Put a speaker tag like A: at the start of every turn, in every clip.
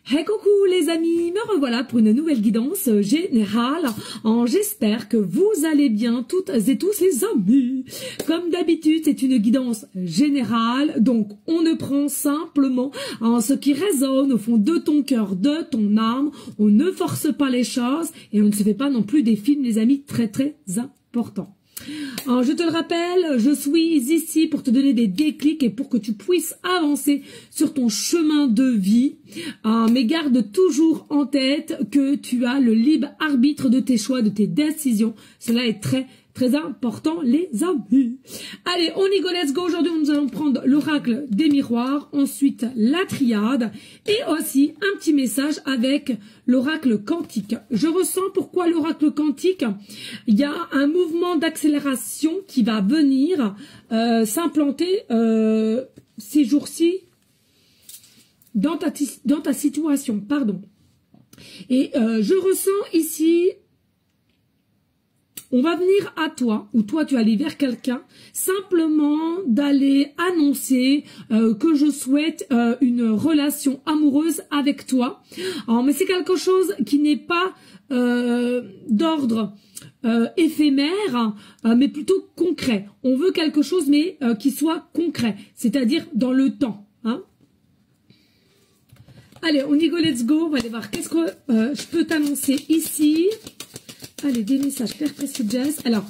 A: Hey coucou les amis, me revoilà pour une nouvelle guidance générale. J'espère que vous allez bien toutes et tous les amis. Comme d'habitude, c'est une guidance générale, donc on ne prend simplement ce qui résonne au fond de ton cœur, de ton âme. On ne force pas les choses et on ne se fait pas non plus des films les amis très importants. Alors, je te le rappelle, je suis ici pour te donner des déclics et pour que tu puisses avancer sur ton chemin de vie. Mais garde toujours en tête que tu as le libre arbitre de tes choix, de tes décisions. Cela est très important les amis. Allez, on y go, let's go. Aujourd'hui, nous allons prendre l'oracle des miroirs, ensuite la triade et aussi un petit message avec l'oracle quantique. Je ressens pourquoi l'oracle quantique, il y a un mouvement d'accélération qui va venir s'implanter ces jours-ci dans ta situation, pardon. Et je ressens ici, on va venir à toi, ou toi tu vas aller vers quelqu'un, simplement d'aller annoncer que je souhaite une relation amoureuse avec toi. Alors, mais c'est quelque chose qui n'est pas d'ordre éphémère, mais plutôt concret. On veut quelque chose, mais qui soit concret, c'est-à-dire dans le temps. Hein. Allez, on y go, let's go. On va aller voir qu'est-ce que je peux t'annoncer ici. Allez, des messages clairs, précis, jazz. Alors,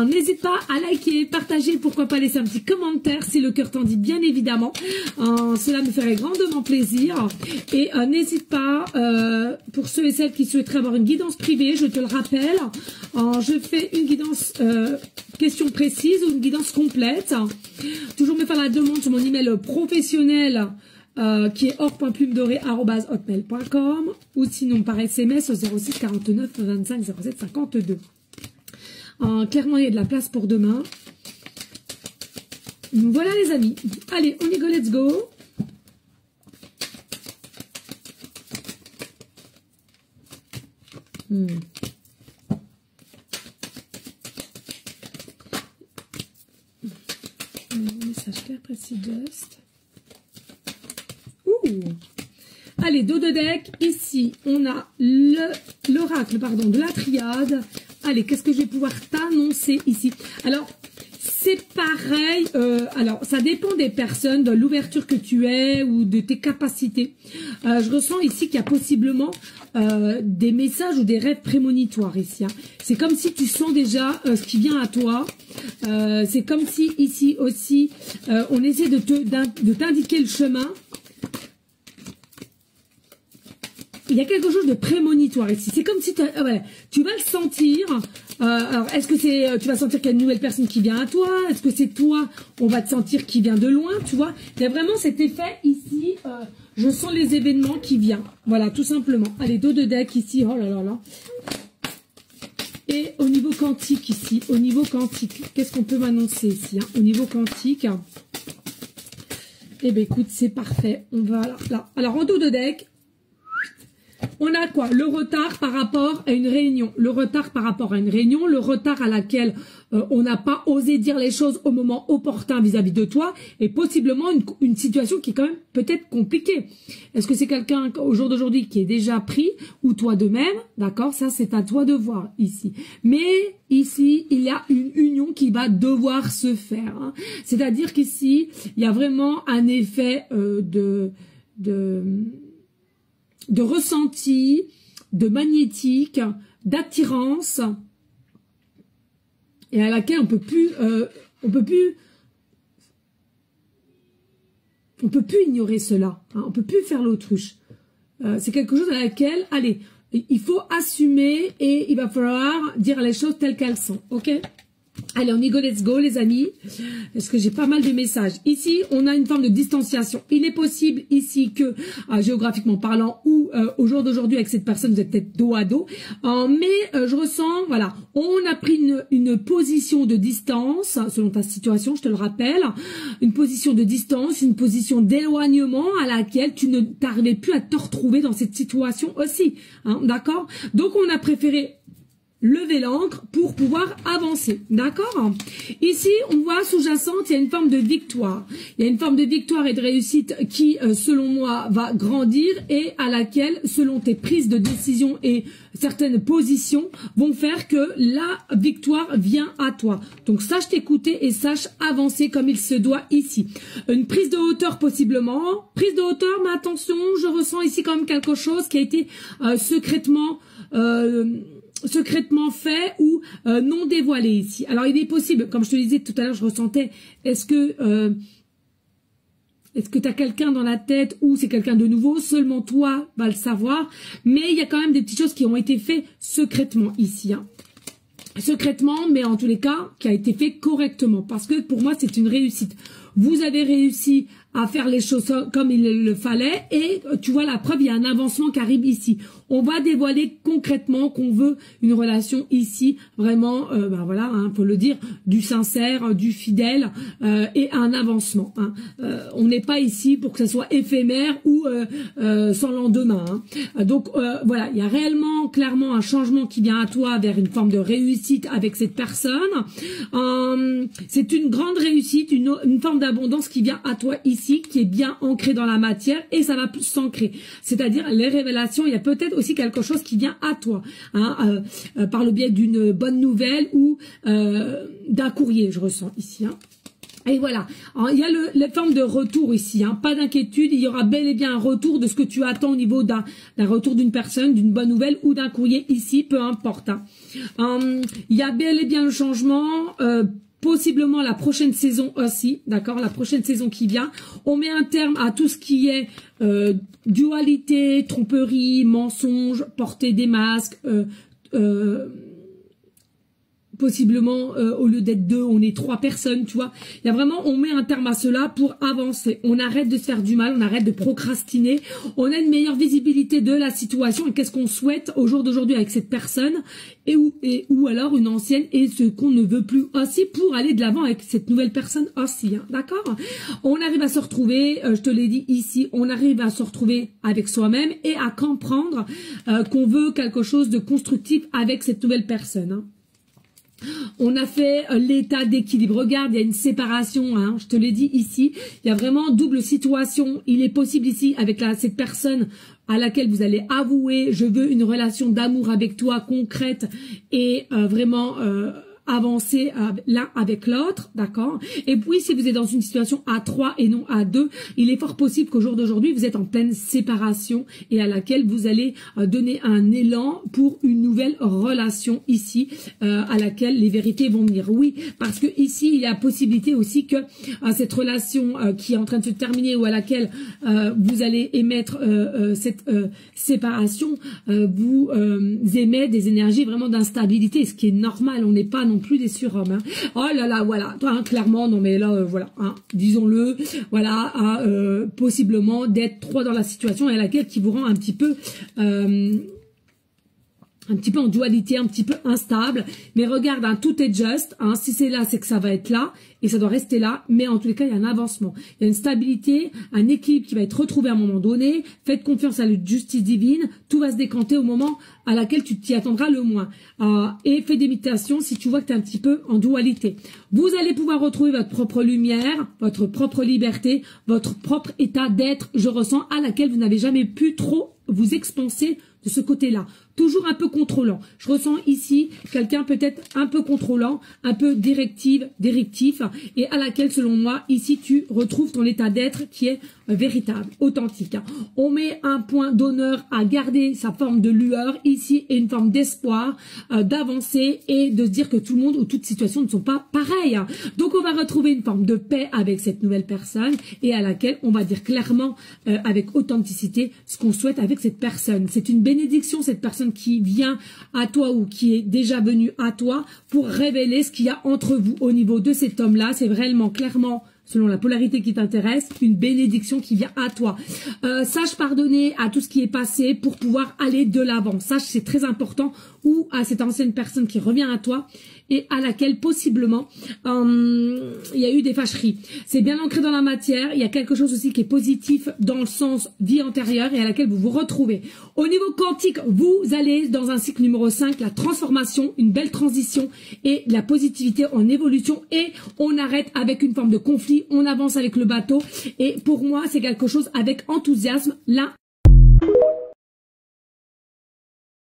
A: n'hésite pas à liker, partager, pourquoi pas laisser un petit commentaire si le cœur t'en dit, bien évidemment. Cela me ferait grandement plaisir. Et n'hésite pas, pour ceux et celles qui souhaiteraient avoir une guidance privée, je te le rappelle, je fais une guidance question précise ou une guidance complète. Toujours me faire la demande sur mon email professionnel, qui est or.plumedorée@hotmail.com ou sinon par SMS au 06 49 25 07 52. Clairement, il y a de la place pour demain. Voilà les amis. Allez, on y go, let's go. Message clair, précis, just. Allez, dos de deck, ici, on a l'oracle, de la triade. Allez, qu'est-ce que je vais pouvoir t'annoncer ici? Alors, c'est pareil, alors, ça dépend des personnes, de l'ouverture que tu es ou de tes capacités. Je ressens ici qu'il y a possiblement des messages ou des rêves prémonitoires ici. Hein. C'est comme si tu sens déjà ce qui vient à toi. C'est comme si ici aussi, on essaie de t'indiquer le chemin. Il y a quelque chose de prémonitoire ici. C'est comme si tu vas le sentir. Alors, est-ce que c'est, tu vas sentir qu'il y a une nouvelle personne qui vient à toi? Est-ce que c'est toi? On va te sentir qui vient de loin, tu vois? Il y a vraiment cet effet ici. Je sens les événements qui viennent. Voilà, tout simplement. Allez, dos de deck ici. Oh là là là. Et au niveau quantique ici, au niveau quantique, qu'est-ce qu'on peut m'annoncer ici, hein? Au niveau quantique, eh bien écoute, c'est parfait. On va là. Alors, en dos de deck, on a quoi? Le retard par rapport à une réunion. Le retard par rapport à une réunion, le retard à laquelle on n'a pas osé dire les choses au moment opportun vis-à-vis de toi, et possiblement une situation qui est quand même peut-être compliquée. Est-ce que c'est quelqu'un au jour d'aujourd'hui qui est déjà pris, ou toi de même? D'accord, ça c'est à toi de voir ici. Mais ici, il y a une union qui va devoir se faire. Hein. C'est-à-dire qu'ici, il y a vraiment un effet de ressenti, de magnétique, d'attirance, et à laquelle on peut plus ignorer cela. Hein, on peut plus faire l'autruche. C'est quelque chose à laquelle, allez, il faut assumer et il va falloir dire les choses telles qu'elles sont. Ok? Allez, on y go, let's go, les amis. Parce que j'ai pas mal de messages. Ici, on a une forme de distanciation. Il est possible ici que, géographiquement parlant, ou au jour d'aujourd'hui, avec cette personne, vous êtes peut-être dos à dos. Mais je ressens, voilà, on a pris une position de distance, selon ta situation, je te le rappelle. Une position de distance, une position d'éloignement à laquelle tu ne t'arrivais plus à te retrouver dans cette situation aussi. Hein, d'accord? Donc, on a préféré lever l'ancre pour pouvoir avancer, d'accord? Ici, on voit sous-jacente, il y a une forme de victoire. Il y a une forme de victoire et de réussite qui, selon moi, va grandir et à laquelle, selon tes prises de décision et certaines positions, vont faire que la victoire vient à toi. Donc, sache t'écouter et sache avancer comme il se doit ici. Une prise de hauteur possiblement. Prise de hauteur, mais attention, je ressens ici quand même quelque chose qui a été secrètement fait ou non dévoilé ici. Alors il est possible, comme je te disais tout à l'heure, je ressentais, est-ce que tu as quelqu'un dans la tête ou c'est quelqu'un de nouveau, seulement toi vas le savoir, mais il y a quand même des petites choses qui ont été faites secrètement ici, hein. Secrètement, mais en tous les cas, qui a été fait correctement, parce que pour moi c'est une réussite. Vous avez réussi à faire les choses comme il le fallait et tu vois la preuve, il y a un avancement qui arrive ici. On va dévoiler concrètement qu'on veut une relation ici, vraiment, ben voilà, hein, faut le dire, du sincère, du fidèle et un avancement. Hein. On n'est pas ici pour que ça soit éphémère ou sans lendemain. Hein. Donc voilà, il y a réellement, clairement un changement qui vient à toi vers une forme de réussite avec cette personne. C'est une grande réussite, une forme d'abondance qui vient à toi ici, qui est bien ancrée dans la matière et ça va plus s'ancrer. C'est-à-dire les révélations, il y a peut-être aussi quelque chose qui vient à toi, hein, par le biais d'une bonne nouvelle ou d'un courrier, je ressens ici. Hein. Et voilà, alors, il y a les formes de retour ici, hein. Pas d'inquiétude, il y aura bel et bien un retour de ce que tu attends au niveau d'un retour d'une personne, d'une bonne nouvelle ou d'un courrier ici, peu importe. Hein. Il y a bel et bien le changement, possiblement la prochaine saison aussi, d'accord, la prochaine saison qui vient. On met un terme à tout ce qui est dualité, tromperie, mensonge, porter des masques, possiblement au lieu d'être 2, on est 3 personnes, tu vois. Il y a vraiment, on met un terme à cela pour avancer. On arrête de se faire du mal, on arrête de procrastiner. On a une meilleure visibilité de la situation et qu'est-ce qu'on souhaite au jour d'aujourd'hui avec cette personne ou alors une ancienne et ce qu'on ne veut plus aussi pour aller de l'avant avec cette nouvelle personne aussi, hein, d'accord? On arrive à se retrouver, je te l'ai dit ici, on arrive à se retrouver avec soi-même et à comprendre qu'on veut quelque chose de constructif avec cette nouvelle personne, hein. On a fait l'état d'équilibre. Regarde, il y a une séparation, hein, je te l'ai dit ici. Il y a vraiment double situation. Il est possible ici, avec cette personne à laquelle vous allez avouer, je veux une relation d'amour avec toi concrète et vraiment avancer l'un avec l'autre, d'accord? Et puis, si vous êtes dans une situation à 3 et non à 2, il est fort possible qu'au jour d'aujourd'hui, vous êtes en pleine séparation et à laquelle vous allez donner un élan pour une nouvelle relation ici, à laquelle les vérités vont venir. Oui, parce que ici, il y a possibilité aussi que cette relation qui est en train de se terminer ou à laquelle vous allez émettre cette séparation, vous émet des énergies vraiment d'instabilité, ce qui est normal. On n'est pas non plus des surhommes, hein. Oh là là, voilà, toi, hein, clairement, non mais là, voilà, hein, disons-le, voilà, hein, possiblement d'être 3 dans la situation et à laquelle qui vous rend un petit peu en dualité, un petit peu instable. Mais regarde, hein, tout est juste. Hein, si c'est là, c'est que ça va être là. Et ça doit rester là. Mais en tous les cas, il y a un avancement. Il y a une stabilité, un équilibre qui va être retrouvé à un moment donné. Faites confiance à la justice divine. Tout va se décanter au moment à laquelle tu t'y attendras le moins. Et fais des méditations si tu vois que tu es un petit peu en dualité. Vous allez pouvoir retrouver votre propre lumière, votre propre liberté, votre propre état d'être, je ressens, à laquelle vous n'avez jamais pu trop vous expanser de ce côté-là. Toujours un peu contrôlant. Je ressens ici quelqu'un peut-être un peu contrôlant, un peu directif, et à laquelle, selon moi, ici, tu retrouves ton état d'être qui est véritable, authentique. On met un point d'honneur à garder sa forme de lueur ici et une forme d'espoir, d'avancer et de se dire que tout le monde ou toute situation ne sont pas pareilles. Donc, on va retrouver une forme de paix avec cette nouvelle personne et à laquelle on va dire clairement, avec authenticité, ce qu'on souhaite avec cette personne. C'est une bénédiction, cette personne qui vient à toi ou qui est déjà venue à toi pour révéler ce qu'il y a entre vous au niveau de cet homme-là. C'est vraiment clairement, selon la polarité qui t'intéresse, une bénédiction qui vient à toi. Sache pardonner à tout ce qui est passé pour pouvoir aller de l'avant. Sache, c'est très important, ou à cette ancienne personne qui revient à toi et à laquelle possiblement il y a eu des fâcheries. C'est bien ancré dans la matière, il y a quelque chose aussi qui est positif dans le sens vie antérieure et à laquelle vous vous retrouvez. Au niveau quantique, vous allez dans un cycle numéro 5, la transformation, une belle transition et la positivité en évolution, et on arrête avec une forme de conflit, on avance avec le bateau, et pour moi c'est quelque chose avec enthousiasme. Là